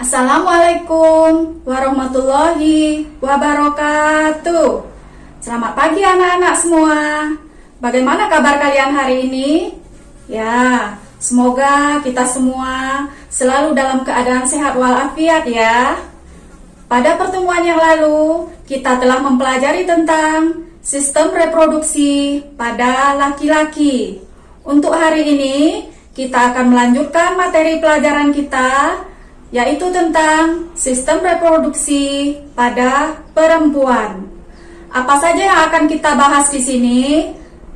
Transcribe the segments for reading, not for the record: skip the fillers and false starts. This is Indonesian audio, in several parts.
Assalamualaikum warahmatullahi wabarakatuh. Selamat pagi anak-anak semua. Bagaimana kabar kalian hari ini? Ya, semoga kita semua selalu dalam keadaan sehat walafiat ya. Pada pertemuan yang lalu, kita telah mempelajari tentang sistem reproduksi pada laki-laki. Untuk hari ini, kita akan melanjutkan materi pelajaran kita, yaitu tentang sistem reproduksi pada perempuan. Apa saja yang akan kita bahas di sini?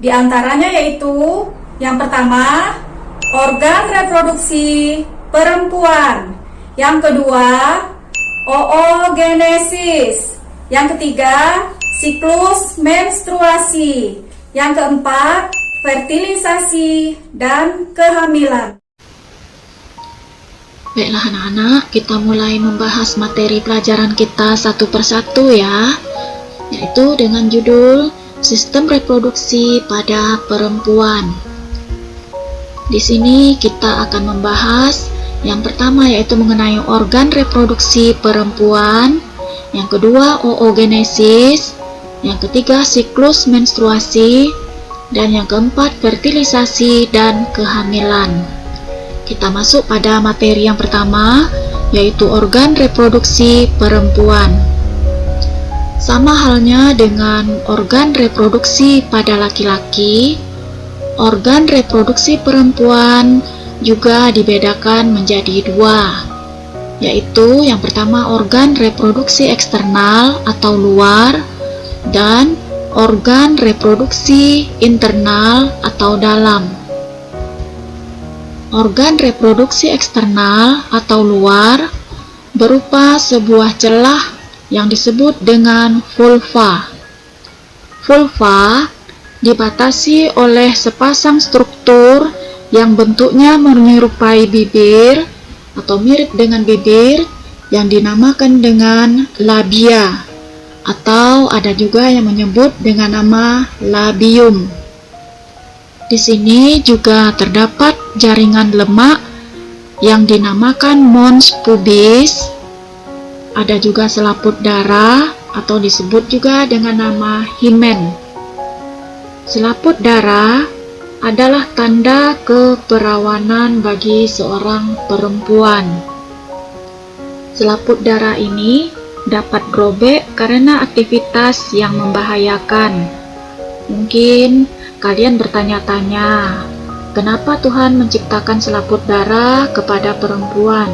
Di antaranya yaitu yang pertama, organ reproduksi perempuan. Yang kedua, oogenesis. Yang ketiga, siklus menstruasi. Yang keempat, fertilisasi dan kehamilan. Baiklah anak-anak, kita mulai membahas materi pelajaran kita satu persatu ya, yaitu dengan judul Sistem Reproduksi pada Perempuan. Di sini kita akan membahas yang pertama yaitu mengenai organ reproduksi perempuan, yang kedua oogenesis, yang ketiga siklus menstruasi, dan yang keempat fertilisasi dan kehamilan. Kita masuk pada materi yang pertama, yaitu organ reproduksi perempuan. Sama halnya dengan organ reproduksi pada laki-laki, organ reproduksi perempuan juga dibedakan menjadi dua, yaitu yang pertama organ reproduksi eksternal atau luar, dan organ reproduksi internal atau dalam. Organ reproduksi eksternal atau luar berupa sebuah celah yang disebut dengan vulva. Vulva dibatasi oleh sepasang struktur yang bentuknya menyerupai bibir atau mirip dengan bibir yang dinamakan dengan labia, atau ada juga yang menyebut dengan nama labium. Di sini juga terdapat jaringan lemak yang dinamakan mons pubis. Ada juga selaput darah atau disebut juga dengan nama himen. Selaput darah adalah tanda keperawanan bagi seorang perempuan. Selaput darah ini dapat robek karena aktivitas yang membahayakan. Mungkin kalian bertanya-tanya, kenapa Tuhan menciptakan selaput darah kepada perempuan?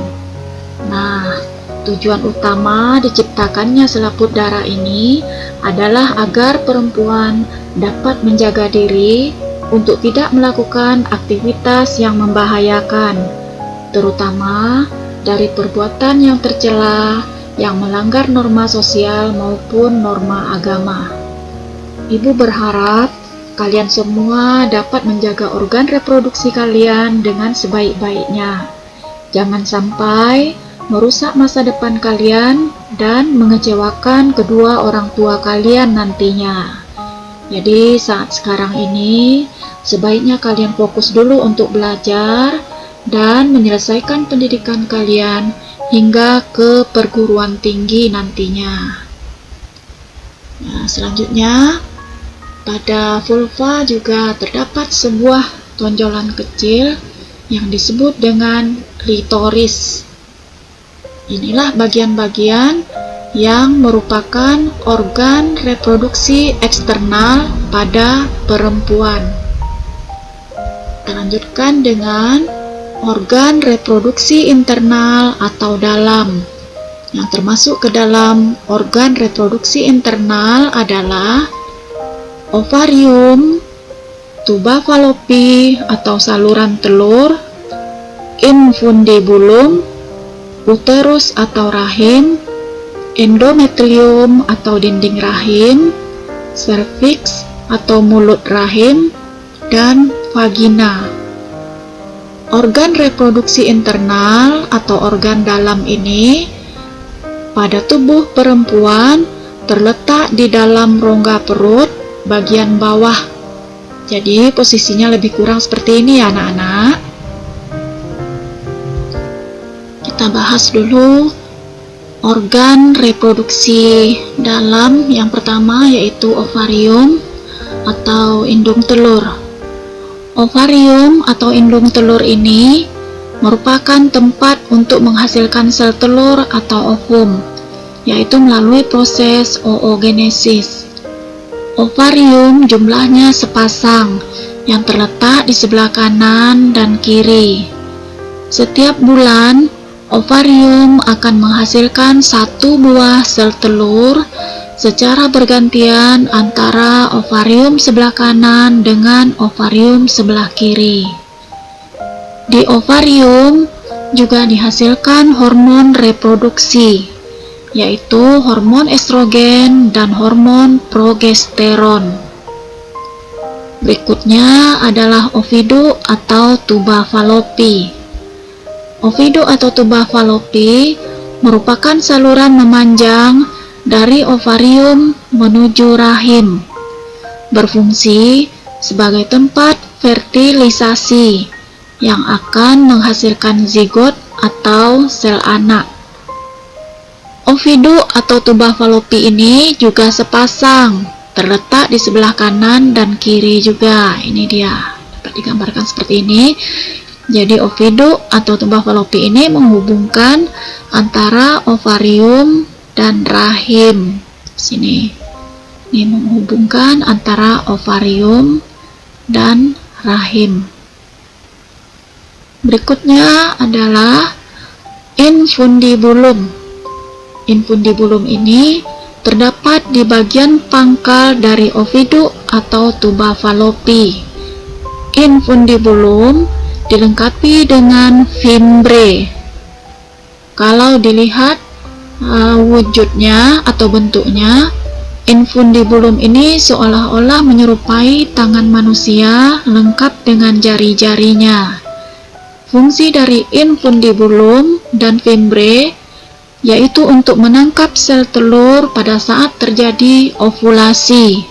Nah, tujuan utama diciptakannya selaput darah ini adalah agar perempuan dapat menjaga diri untuk tidak melakukan aktivitas yang membahayakan, terutama dari perbuatan yang tercela yang melanggar norma sosial maupun norma agama. Ibu berharap kalian semua dapat menjaga organ reproduksi kalian dengan sebaik-baiknya. Jangan sampai merusak masa depan kalian dan mengecewakan kedua orang tua kalian nantinya. Jadi saat sekarang ini, sebaiknya kalian fokus dulu untuk belajar dan menyelesaikan pendidikan kalian hingga ke perguruan tinggi nantinya. Nah, selanjutnya, pada vulva juga terdapat sebuah tonjolan kecil yang disebut dengan klitoris. Inilah bagian-bagian yang merupakan organ reproduksi eksternal pada perempuan. Kita lanjutkan dengan organ reproduksi internal atau dalam. Yang termasuk ke dalam organ reproduksi internal adalah ovarium, tuba falopi atau saluran telur, infundibulum, uterus atau rahim, endometrium atau dinding rahim, cervix atau mulut rahim, dan vagina. Organ reproduksi internal atau organ dalam ini pada tubuh perempuan terletak di dalam rongga perut bagian bawah. Jadi posisinya lebih kurang seperti ini ya anak-anak. Kita kita bahas dulu organ reproduksi dalam. Yang pertama yaitu ovarium atau indung telur. Ovarium atau indung telur ini merupakan tempat untuk menghasilkan sel telur atau ovum, yaitu melalui proses oogenesis. Ovarium jumlahnya sepasang yang terletak di sebelah kanan dan kiri. Setiap bulan, ovarium akan menghasilkan satu buah sel telur secara bergantian antara ovarium sebelah kanan dengan ovarium sebelah kiri. Di ovarium juga dihasilkan hormon reproduksi, yaitu hormon estrogen dan hormon progesteron. Berikutnya adalah ovidu atau tuba Fallopi. Ovidu atau tuba Fallopi merupakan saluran memanjang dari ovarium menuju rahim, berfungsi sebagai tempat fertilisasi yang akan menghasilkan zigot atau sel anak. Ovidu atau tuba Fallopi ini juga sepasang, terletak di sebelah kanan dan kiri juga. Ini dia, dapat digambarkan seperti ini. Jadi ovidu atau tuba Fallopi ini menghubungkan antara ovarium dan rahim. Sini, ini menghubungkan antara ovarium dan rahim. Berikutnya adalah infundibulum. Infundibulum ini terdapat di bagian pangkal dari ovidu atau tuba Fallopi. Infundibulum dilengkapi dengan fimbre. Kalau dilihat wujudnya atau bentuknya, infundibulum ini seolah-olah menyerupai tangan manusia lengkap dengan jari-jarinya. Fungsi dari infundibulum dan fimbre yaitu untuk menangkap sel telur pada saat terjadi ovulasi.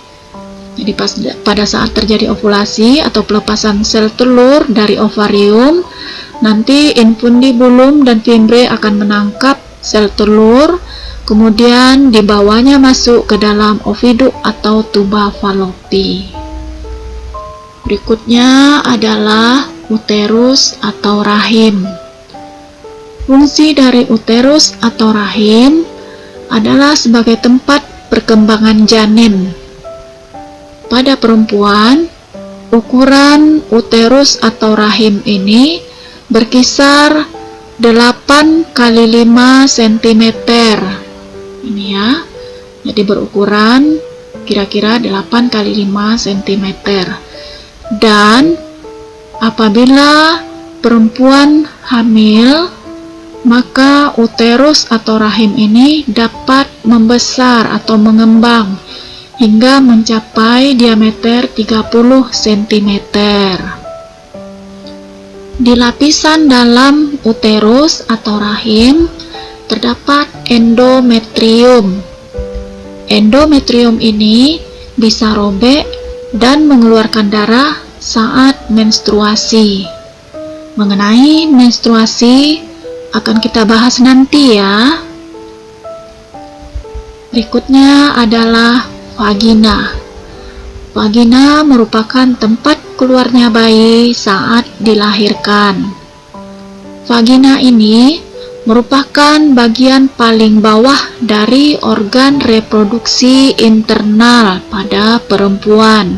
Jadi pada saat terjadi ovulasi atau pelepasan sel telur dari ovarium, nanti infundibulum dan fimbre akan menangkap sel telur, kemudian dibawanya masuk ke dalam ovidu atau tuba Fallopi. Berikutnya adalah uterus atau rahim. Fungsi dari uterus atau rahim adalah sebagai tempat perkembangan janin. Pada perempuan, ukuran uterus atau rahim ini berkisar 8 kali 5 cm. Ini ya, jadi berukuran kira-kira 8 kali 5 cm. Dan apabila perempuan hamil, maka uterus atau rahim ini dapat membesar atau mengembang hingga mencapai diameter 30 cm. Di lapisan dalam uterus atau rahim terdapat endometrium. Endometrium ini bisa robek dan mengeluarkan darah saat menstruasi. Mengenai menstruasi akan kita bahas nanti ya. Berikutnya adalah vagina. Vagina merupakan tempat keluarnya bayi saat dilahirkan. Vagina ini merupakan bagian paling bawah dari organ reproduksi internal pada perempuan.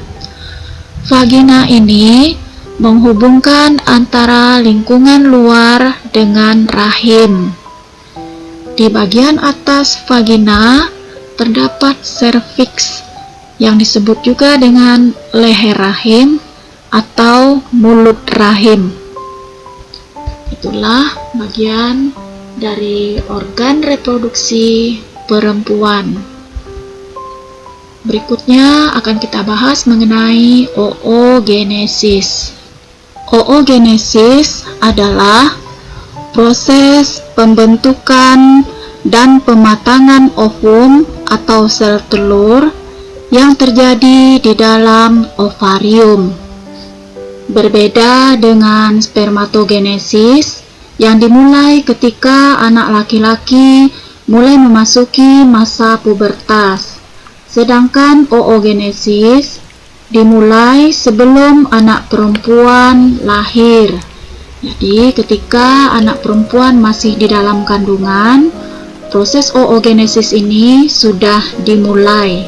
Vagina ini menghubungkan antara lingkungan luar dengan rahim. Di bagian atas vagina terdapat serviks yang disebut juga dengan leher rahim atau mulut rahim. Itulah bagian dari organ reproduksi perempuan. Berikutnya akan kita bahas mengenai oogenesis. Oogenesis adalah proses pembentukan dan pematangan ovum atau sel telur yang terjadi di dalam ovarium. Berbeda dengan spermatogenesis yang dimulai ketika anak laki-laki mulai memasuki masa pubertas. Sedangkan oogenesis dimulai sebelum anak perempuan lahir. Jadi ketika anak perempuan masih di dalam kandungan, proses oogenesis ini sudah dimulai.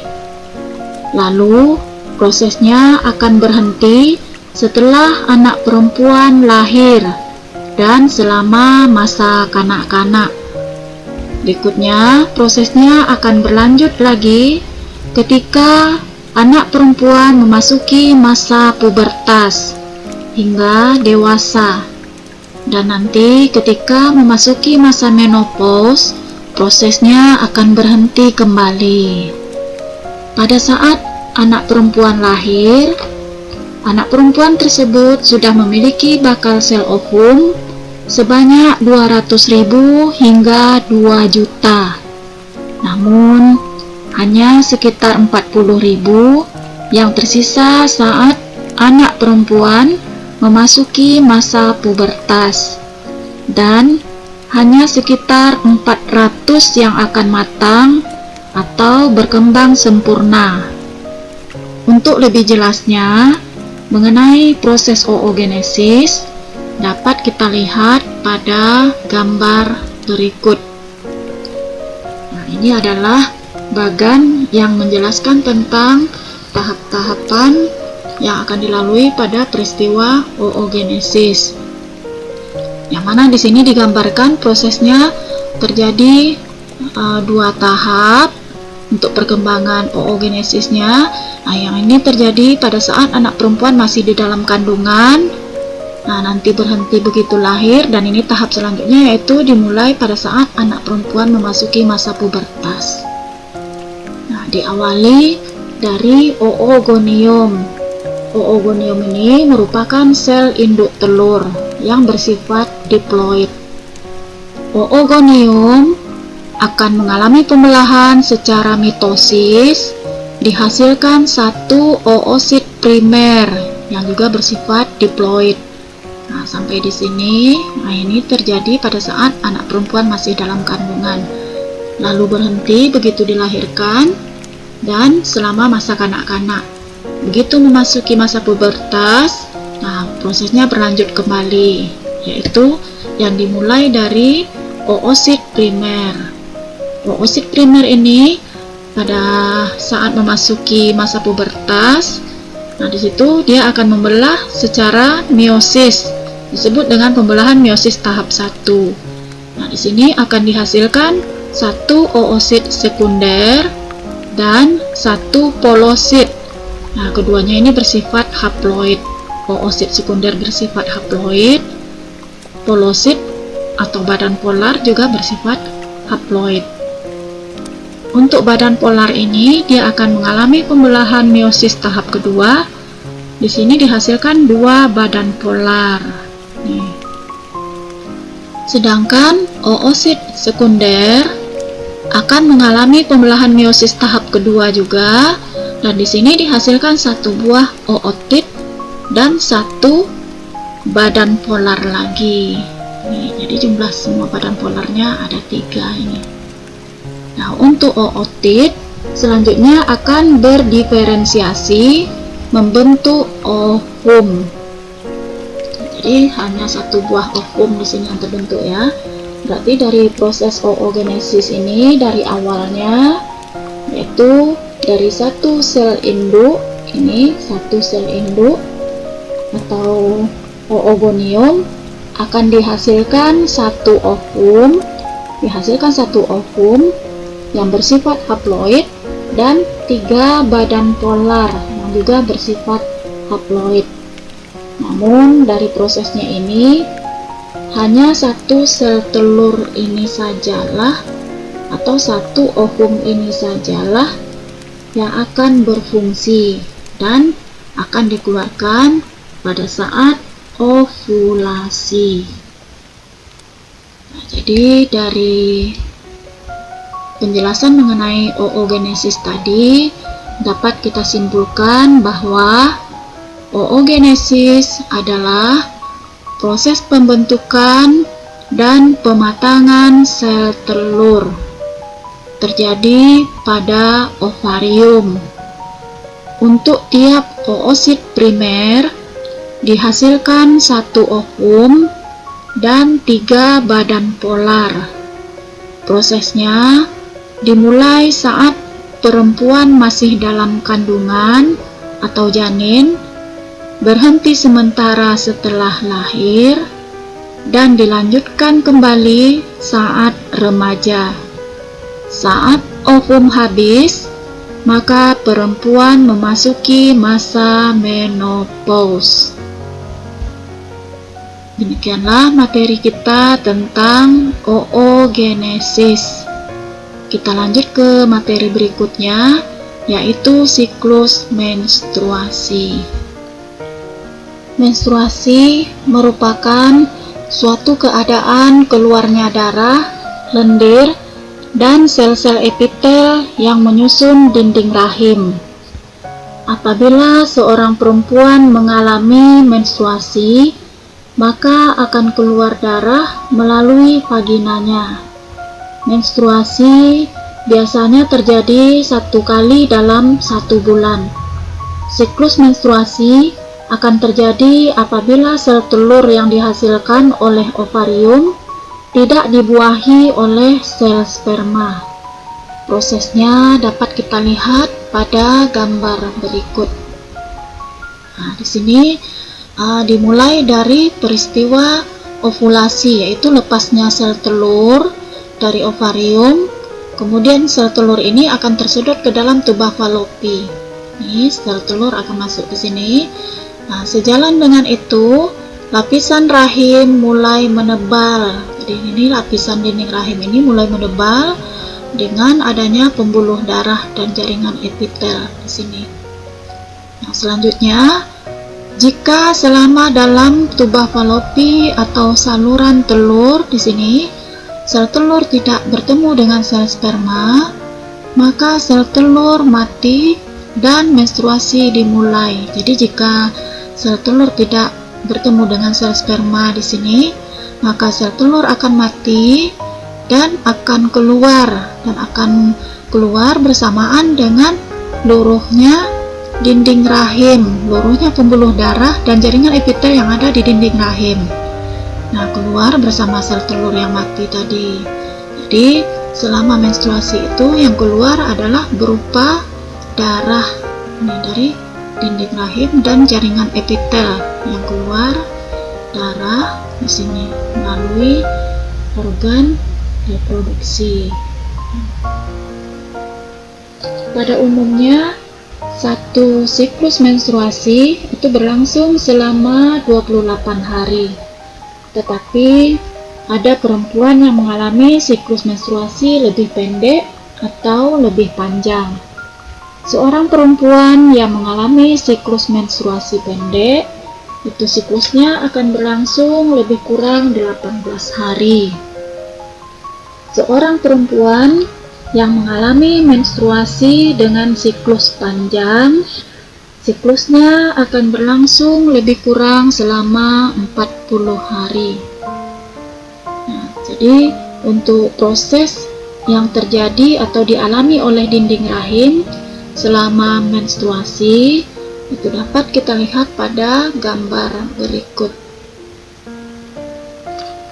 Lalu prosesnya akan berhenti setelah anak perempuan lahir dan selama masa kanak-kanak. Berikutnya, prosesnya akan berlanjut lagi ketika anak perempuan memasuki masa pubertas hingga dewasa. Dan nanti ketika memasuki masa menopause, prosesnya akan berhenti kembali. Pada saat anak perempuan lahir, anak perempuan tersebut sudah memiliki bakal sel ovum sebanyak 200.000 hingga 2 juta. Namun, hanya sekitar 40.000 yang tersisa saat anak perempuan memasuki masa pubertas, dan hanya sekitar 400 yang akan matang atau berkembang sempurna. Untuk lebih jelasnya mengenai proses oogenesis dapat kita lihat pada gambar berikut. Nah, ini adalah bagan yang menjelaskan tentang tahap-tahapan yang akan dilalui pada peristiwa oogenesis. Yang mana di sini digambarkan prosesnya terjadi 2 tahap untuk perkembangan oogenesisnya. Nah, yang ini terjadi pada saat anak perempuan masih di dalam kandungan. Nah, nanti berhenti begitu lahir, dan ini tahap selanjutnya yaitu dimulai pada saat anak perempuan memasuki masa pubertas. Nah, diawali dari oogonium. Oogonium ini merupakan sel induk telur yang bersifat diploid. Oogonium akan mengalami pembelahan secara mitosis, dihasilkan satu oosit primer yang juga bersifat diploid. Nah, sampai di sini, ini terjadi pada saat anak perempuan masih dalam kandungan, lalu berhenti begitu dilahirkan dan selama masa kanak-kanak. Begitu memasuki masa pubertas, nah prosesnya berlanjut kembali, yaitu yang dimulai dari oosit primer. Oosit primer ini pada saat memasuki masa pubertas, nah disitu dia akan membelah secara meiosis, disebut dengan pembelahan meiosis tahap 1. Nah, di sini akan dihasilkan satu oosit sekunder dan satu polosit. Nah, keduanya ini bersifat haploid. Oosit sekunder bersifat haploid, polosit atau badan polar juga bersifat haploid. Untuk badan polar ini, dia akan mengalami pembelahan meiosis tahap kedua. Di sini dihasilkan 2 badan polar. Nih. Sedangkan oosit sekunder akan mengalami pembelahan meiosis tahap kedua juga. Dan di sini dihasilkan 1 buah ootit dan 1 badan polar lagi. Nih, jadi jumlah semua badan polarnya ada 3 ini. Nah, untuk ootit selanjutnya akan berdiferensiasi membentuk ovum. Jadi hanya 1 buah ovum di sini yang terbentuk ya. Berarti dari proses oogenesis ini dari awalnya yaitu dari 1 sel induk, ini 1 sel induk atau oogonium akan dihasilkan 1 ovum, yang bersifat haploid dan 3 badan polar yang juga bersifat haploid. Namun dari prosesnya ini hanya 1 sel telur ini sajalah atau 1 ovum ini sajalah yang akan berfungsi dan akan dikeluarkan pada saat ovulasi. Nah, jadi dari penjelasan mengenai oogenesis tadi dapat kita simpulkan bahwa oogenesis adalah proses pembentukan dan pematangan sel telur terjadi pada ovarium. Untuk tiap oosit primer dihasilkan 1 ovum dan 3 badan polar. Prosesnya dimulai saat perempuan masih dalam kandungan atau janin, berhenti sementara setelah lahir, dan dilanjutkan kembali saat remaja. Saat ovum habis, maka perempuan memasuki masa menopause. Demikianlah materi kita tentang oogenesis. Kita lanjut ke materi berikutnya, yaitu siklus menstruasi. Menstruasi merupakan suatu keadaan keluarnya darah, lendir, dan sel-sel epitel yang menyusun dinding rahim. Apabila seorang perempuan mengalami menstruasi, maka akan keluar darah melalui vaginanya. Menstruasi biasanya terjadi 1 kali dalam 1 bulan. Siklus menstruasi akan terjadi apabila sel telur yang dihasilkan oleh ovarium tidak dibuahi oleh sel sperma. Prosesnya dapat kita lihat pada gambar berikut. Nah, di sini dimulai dari peristiwa ovulasi, yaitu lepasnya sel telur dari ovarium. Kemudian sel telur ini akan tersedot ke dalam tuba Fallopi. Ini sel telur akan masuk ke sini. Nah, sejalan dengan itu, lapisan rahim mulai menebal. Jadi ini lapisan dinding rahim ini mulai menebal dengan adanya pembuluh darah dan jaringan epitel di sini. Nah, selanjutnya, jika selama dalam tuba Fallopi atau saluran telur di sini, sel telur tidak bertemu dengan sel sperma, maka sel telur mati dan menstruasi dimulai. Jadi jika sel telur tidak bertemu dengan sel sperma di sini, maka sel telur akan mati dan akan keluar bersamaan dengan luruhnya dinding rahim, luruhnya pembuluh darah dan jaringan epitel yang ada di dinding rahim. Nah, keluar bersama sel telur yang mati tadi. Jadi selama menstruasi itu yang keluar adalah berupa darah dari dinding rahim dan jaringan epitel, yang keluar darah di sini melalui organ reproduksi. Pada umumnya satu siklus menstruasi itu berlangsung selama 28 hari. Tetapi ada perempuan yang mengalami siklus menstruasi lebih pendek atau lebih panjang. Seorang perempuan yang mengalami siklus menstruasi pendek, itu siklusnya akan berlangsung lebih kurang 18 hari. Seorang perempuan yang mengalami menstruasi dengan siklus panjang, siklusnya akan berlangsung lebih kurang selama 40 hari. Nah, jadi untuk proses yang terjadi atau dialami oleh dinding rahim selama menstruasi itu dapat kita lihat pada gambar berikut.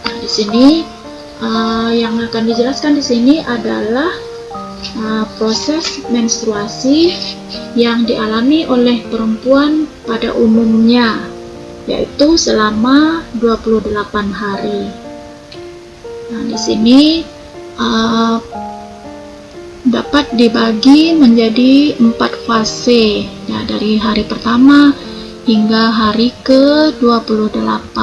Nah, di sini yang akan dijelaskan di sini adalah proses menstruasi yang dialami oleh perempuan pada umumnya, yaitu selama 28 hari. Nah, di sini dapat dibagi menjadi 4 fase, ya, dari hari pertama hingga hari ke-28.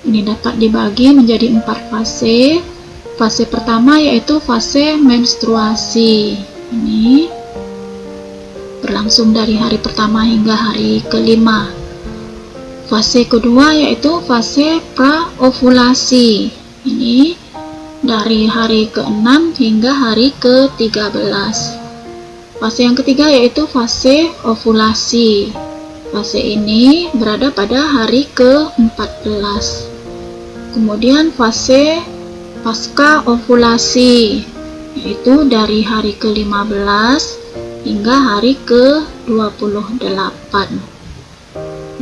Ini dapat dibagi menjadi 4 fase. Fase pertama yaitu fase menstruasi. Ini berlangsung dari hari pertama hingga hari ke-5. Fase kedua yaitu fase praovulasi. Ini dari hari ke-6 hingga hari ke-13. Fase yang ketiga yaitu fase ovulasi. Fase ini berada pada hari ke-14. Kemudian fase pasca ovulasi, yaitu dari hari ke-15 hingga hari ke-28.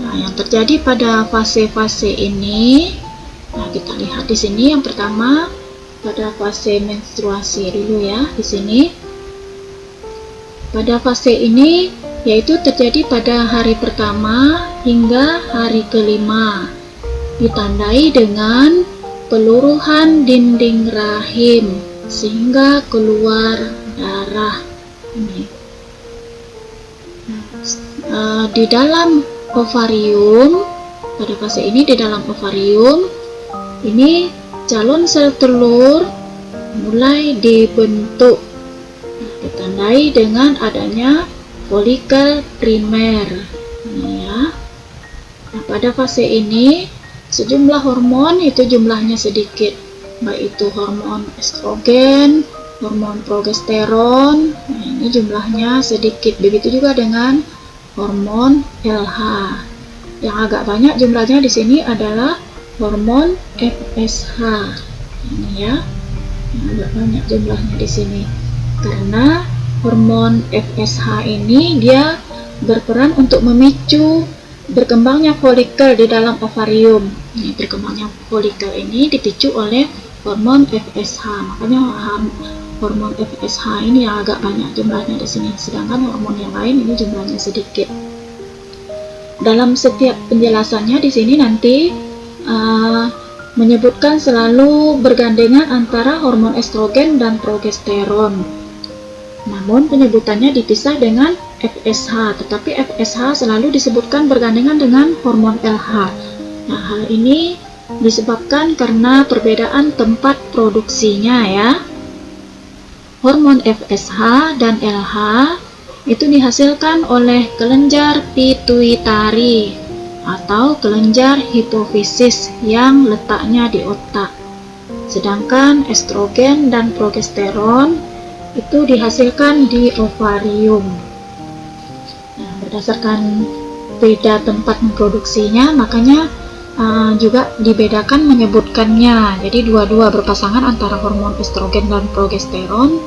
Nah, yang terjadi pada fase-fase ini, nah kita lihat di sini. Yang pertama pada fase menstruasi dulu ya, di sini. Pada fase ini yaitu terjadi pada hari pertama hingga hari kelima, ditandai dengan peluruhan dinding rahim sehingga keluar darah. Ini di dalam ovarium, pada fase ini di dalam ovarium ini calon sel telur mulai dibentuk, ditandai dengan adanya folikel primer. Ini ya. Nah, pada fase ini sejumlah hormon itu jumlahnya sedikit, baik itu hormon estrogen, hormon progesteron. Nah, ini jumlahnya sedikit. Begitu juga dengan hormon LH. Yang agak banyak jumlahnya di sini adalah hormon FSH. Ini ya, yang agak banyak jumlahnya di sini. Karena hormon FSH ini dia berperan untuk memicu berkembangnya folikel di dalam ovarium. Ini berkembangnya folikel ini dipicu oleh hormon FSH. Makanya hormon FSH ini yang agak banyak jumlahnya di sini. Sedangkan hormon yang lain ini jumlahnya sedikit. Dalam setiap penjelasannya di sini nanti menyebutkan selalu bergandengan antara hormon estrogen dan progesteron. Namun penyebutannya dipisah dengan FSH, tetapi FSH selalu disebutkan bergandengan dengan hormon LH. Nah, hal ini disebabkan karena perbedaan tempat produksinya ya. Hormon FSH dan LH itu dihasilkan oleh kelenjar pituitari atau kelenjar hipofisis yang letaknya di otak. Sedangkan estrogen dan progesteron itu dihasilkan di ovarium. Nah, berdasarkan beda tempat memproduksinya, makanya juga dibedakan menyebutkannya. Jadi dua-dua berpasangan antara hormon estrogen dan progesteron,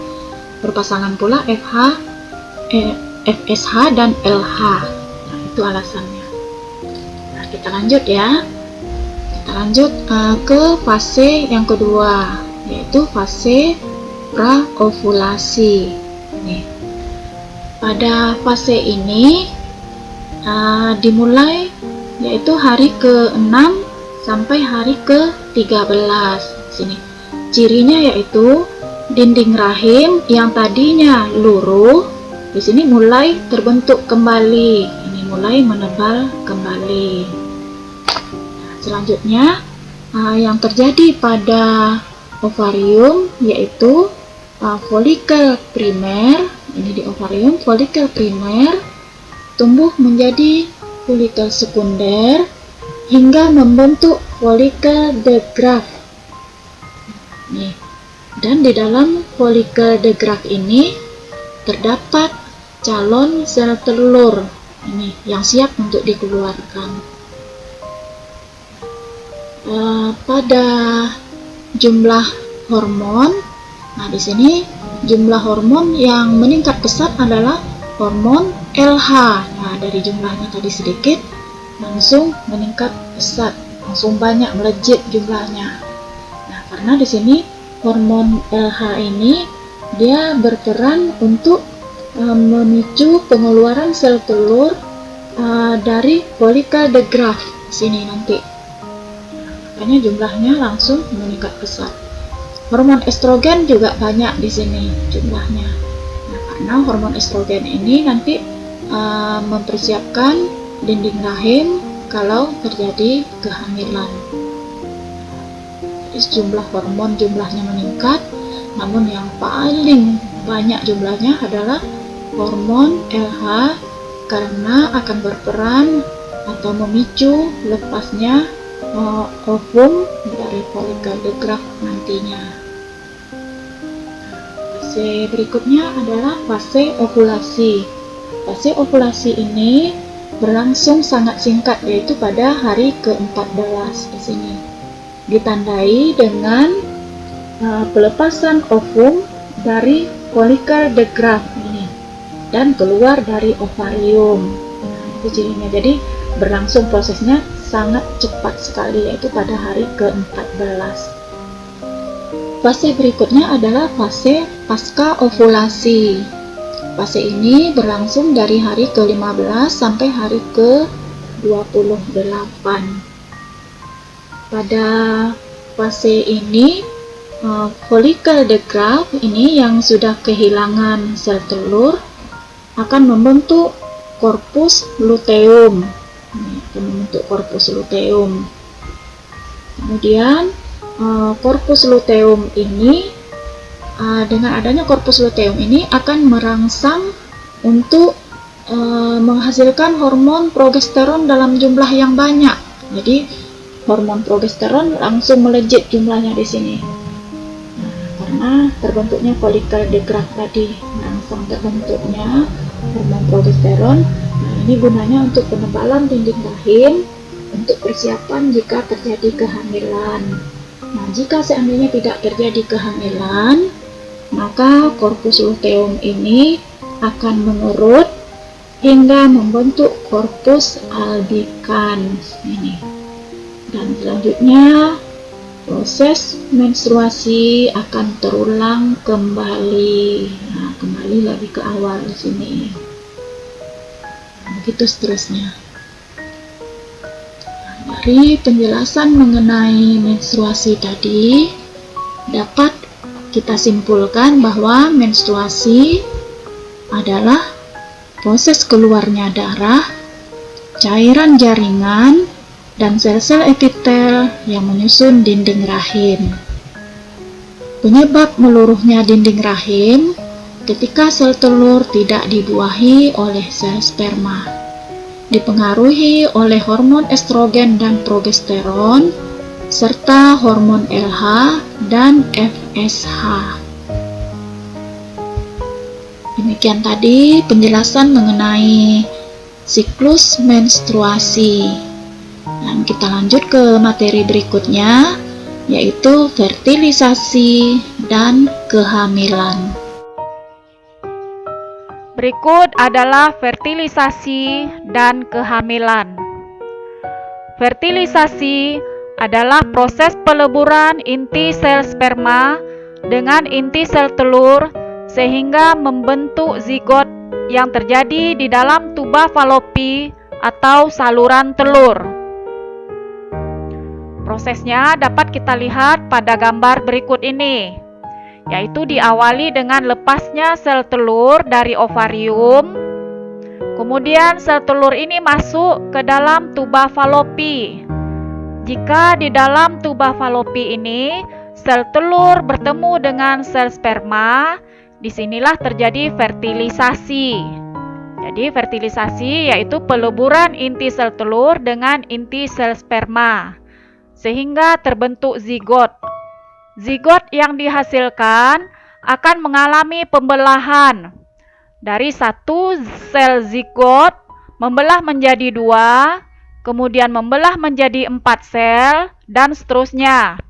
berpasangan pula FSH dan LH. Nah, itu alasannya. Nah, kita lanjut ya. Kita lanjut ke fase yang kedua, yaitu fase praovulasi. Nih, pada fase ini dimulai yaitu hari ke-6 sampai hari ke-13. Sini cirinya yaitu dinding rahim yang tadinya luruh di sini mulai terbentuk kembali. Ini mulai menebal kembali. Nah, selanjutnya yang terjadi pada ovarium yaitu folikel primer. Ini di ovarium, folikel primer tumbuh menjadi folikel sekunder hingga membentuk folikel de Graaff. Nih, dan di dalam folikel de Graaff ini terdapat calon sel telur ini yang siap untuk dikeluarkan. Pada jumlah hormon, nah di sini jumlah hormon yang meningkat pesat adalah hormon LH. Nah, dari jumlahnya tadi sedikit langsung meningkat pesat, langsung banyak, melejit jumlahnya. Nah, karena di sini hormon LH ini dia berperan untuk memicu pengeluaran sel telur dari folikel de Graaff sini nanti. Makanya jumlahnya langsung meningkat pesat. Hormon estrogen juga banyak di sini jumlahnya. Nah, karena hormon estrogen ini nanti mempersiapkan dinding rahim kalau terjadi kehamilan. Jadi jumlah hormon jumlahnya meningkat, namun yang paling banyak jumlahnya adalah hormon LH karena akan berperan atau memicu lepasnya ovum dari folikel de Graaff nantinya. Fase berikutnya adalah fase ovulasi. Fase ovulasi ini berlangsung sangat singkat, yaitu pada hari ke-14 di sini. ditandai dengan pelepasan ovum dari follicle de Graaff ini dan keluar dari ovarium. Itu cirinya. Jadi berlangsung prosesnya sangat cepat sekali, yaitu pada hari ke-14. Fase berikutnya adalah fase pasca ovulasi. Fase ini berlangsung dari hari ke-15 sampai hari ke-28. Pada fase ini, follicle de Graaff ini yang sudah kehilangan sel telur akan membentuk corpus luteum. Ini akan membentuk corpus luteum. Kemudian corpus luteum ini, dengan adanya corpus luteum ini akan merangsang untuk menghasilkan hormon progesteron dalam jumlah yang banyak. Jadi hormon progesteron langsung melejit jumlahnya di sini. Karena terbentuknya follicle de Graaff tadi merangsang terbentuknya hormon progesteron. Nah, ini gunanya untuk penebalan dinding rahim untuk persiapan jika terjadi kehamilan. Nah, jika seandainya tidak terjadi kehamilan, maka corpus luteum ini akan menurut hingga membentuk corpus albicans ini. Dan selanjutnya proses menstruasi akan terulang kembali. Nah, kembali lagi ke awal di sini. Nah, begitu seterusnya. Nah, dari penjelasan mengenai menstruasi tadi, dapat kita simpulkan bahwa menstruasi adalah proses keluarnya darah, cairan jaringan, dan sel-sel epitel yang menyusun dinding rahim. Penyebab meluruhnya dinding rahim ketika sel telur tidak dibuahi oleh sel sperma, dipengaruhi oleh hormon estrogen dan progesteron, serta hormon LH dan FSH. Demikian tadi penjelasan mengenai siklus menstruasi. Dan kita lanjut ke materi berikutnya, yaitu fertilisasi dan kehamilan. Berikut adalah fertilisasi dan kehamilan. Fertilisasi adalah proses peleburan inti sel sperma dengan inti sel telur sehingga membentuk zigot yang terjadi di dalam tuba falopi atau saluran telur. Prosesnya dapat kita lihat pada gambar berikut ini, yaitu diawali dengan lepasnya sel telur dari ovarium. Kemudian sel telur ini masuk ke dalam tuba falopi. Jika di dalam tuba falopi ini sel telur bertemu dengan sel sperma, disinilah terjadi fertilisasi. Jadi fertilisasi yaitu peleburan inti sel telur dengan inti sel sperma, sehingga terbentuk zigot. Zigot yang dihasilkan akan mengalami pembelahan. Dari satu sel zigot membelah menjadi 2, kemudian membelah menjadi 4 sel, dan seterusnya.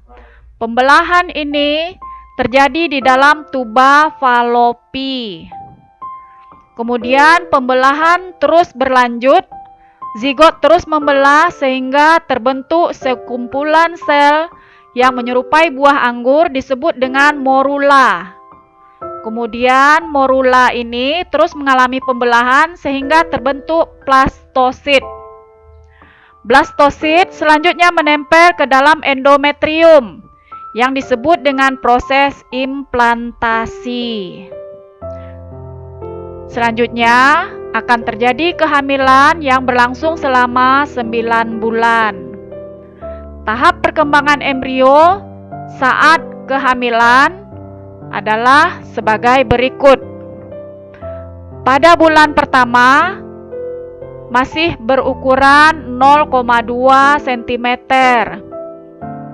Pembelahan ini terjadi di dalam tuba falopi. Kemudian pembelahan terus berlanjut. Zigot terus membelah sehingga terbentuk sekumpulan sel yang menyerupai buah anggur disebut dengan morula. Kemudian morula ini terus mengalami pembelahan sehingga terbentuk blastosit. Blastosit selanjutnya menempel ke dalam endometrium yang disebut dengan proses implantasi. Selanjutnya akan terjadi kehamilan yang berlangsung selama 9 bulan. Tahap perkembangan embrio saat kehamilan adalah sebagai berikut. Pada bulan pertama masih berukuran 0,2 cm.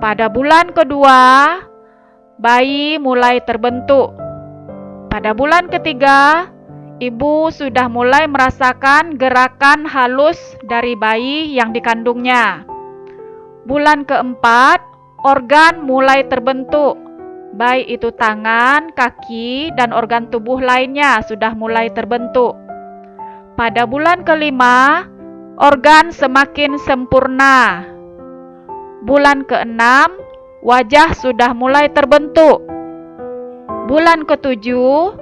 Pada bulan kedua bayi mulai terbentuk. Pada bulan ketiga ibu sudah mulai merasakan gerakan halus dari bayi yang dikandungnya. Bulan keempat, organ mulai terbentuk. Baik itu tangan, kaki, dan organ tubuh lainnya sudah mulai terbentuk. Pada bulan kelima, organ semakin sempurna. Bulan keenam, wajah sudah mulai terbentuk. Bulan ketujuh,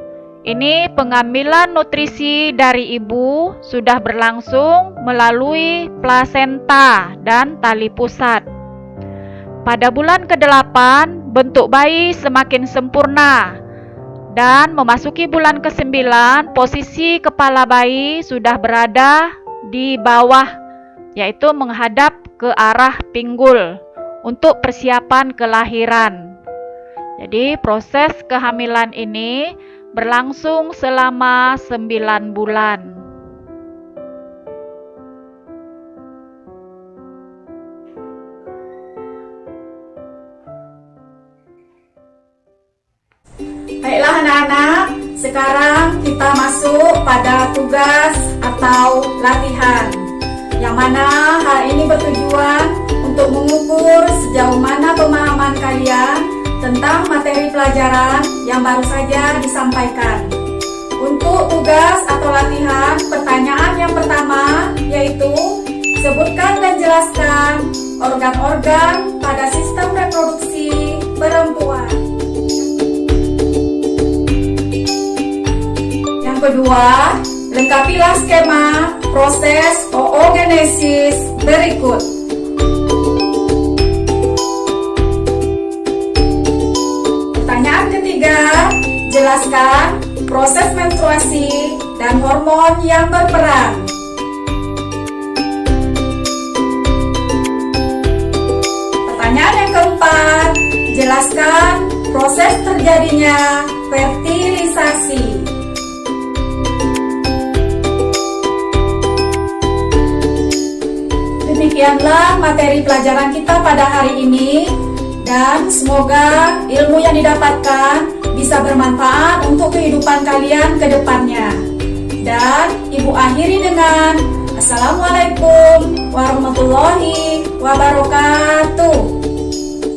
ini pengambilan nutrisi dari ibu sudah berlangsung melalui plasenta dan tali pusat. Pada bulan ke-8, bentuk bayi semakin sempurna. Dan memasuki bulan ke-9, posisi kepala bayi sudah berada di bawah, yaitu menghadap ke arah pinggul untuk persiapan kelahiran. Jadi proses kehamilan ini berlangsung selama 9 bulan. Baiklah anak-anak, sekarang kita masuk pada tugas atau latihan, yang mana hal ini bertujuan untuk mengukur sejauh mana pemahaman kalian tentang materi pelajaran yang baru saja disampaikan. Untuk tugas atau latihan, pertanyaan yang pertama yaitu sebutkan dan jelaskan organ-organ pada sistem reproduksi perempuan. Kedua, lengkapilah skema proses oogenesis berikut. Pertanyaan ketiga, jelaskan proses menstruasi dan hormon yang berperan. Pertanyaan yang keempat, jelaskan proses terjadinya fertilisasi. Demikianlah materi pelajaran kita pada hari ini, dan semoga ilmu yang didapatkan bisa bermanfaat untuk kehidupan kalian ke depannya. Dan Ibu akhiri dengan Assalamualaikum warahmatullahi wabarakatuh.